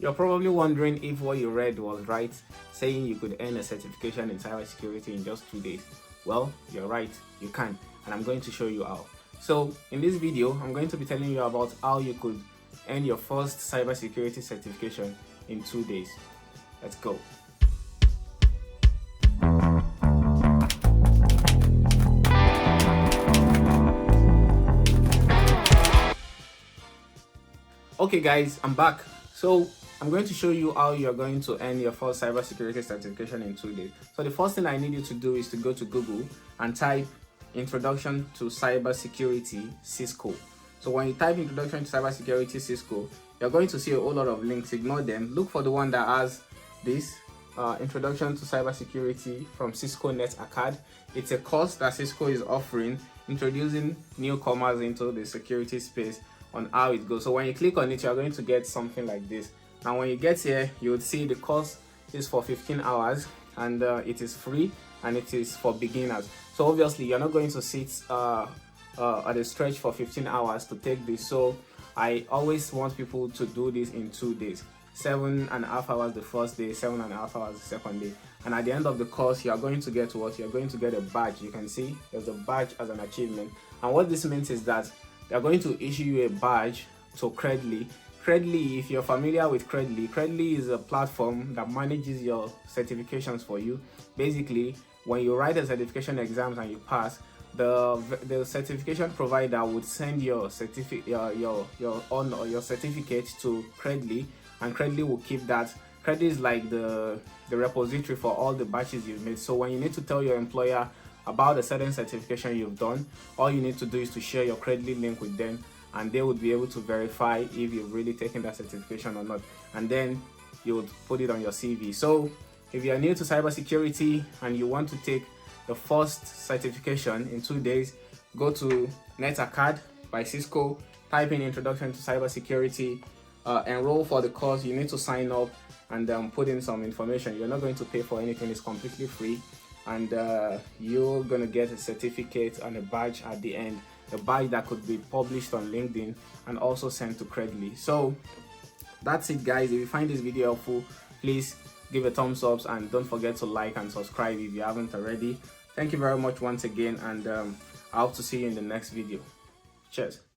You're probably wondering if what you read was right, saying you could earn a certification in cybersecurity in just 2 days. Well, you're right, you can, and I'm going to show you how. So in this video, I'm going to be telling you about how you could earn your first cybersecurity certification in 2 days. Let's go. Okay guys, I'm back. So I'm going to show you how you're going to earn your first cybersecurity certification in 2 days. So the first thing I need you to do is to go to Google and type Introduction to Cybersecurity Cisco. So when you type Introduction to Cybersecurity Cisco, you're going to see a whole lot of links. Ignore them. Look for the one that has this Introduction to Cybersecurity from Cisco Net Acad. It's a course that Cisco is offering, introducing newcomers into the security space on how it goes. So when you click on it, you're going to get something like this. And when you get here, you would see the course is for 15 hours and it is free and it is for beginners. So obviously you're not going to sit at a stretch for 15 hours to take this. So I always want people to do this in 2 days. 7.5 hours the first day, 7.5 hours the second day. And at the end of the course, you are going to get what? You're going to get a badge. You can see there's a badge as an achievement. And what this means is that they're going to issue you a badge to Credly. Credly, if you're familiar with Credly is a platform that manages your certifications for you. Basically, when you write a certification exams and you pass, the certification provider would send your certificate your certificate to Credly, and Credly will keep that. Credly is like the repository for all the batches you've made. So when you need to tell your employer about a certain certification you've done, all you need to do is to share your Credly link with them, and they would be able to verify if you've really taken that certification or not, and then you would put it on your CV. So if you are new to cybersecurity and you want to take the first certification in 2 days, go to NetAcad by Cisco, type in Introduction to Cybersecurity, enroll for the course. You need to sign up and put in some information. You're not going to pay for anything, it's completely free, and you're gonna get a certificate and a badge at the end, a badge that could be published on LinkedIn and also sent to Credly. So that's it guys. If you find this video helpful, please give a thumbs up and don't forget to like and subscribe if you haven't already. Thank you very much once again, and I hope to see you in the next video. Cheers.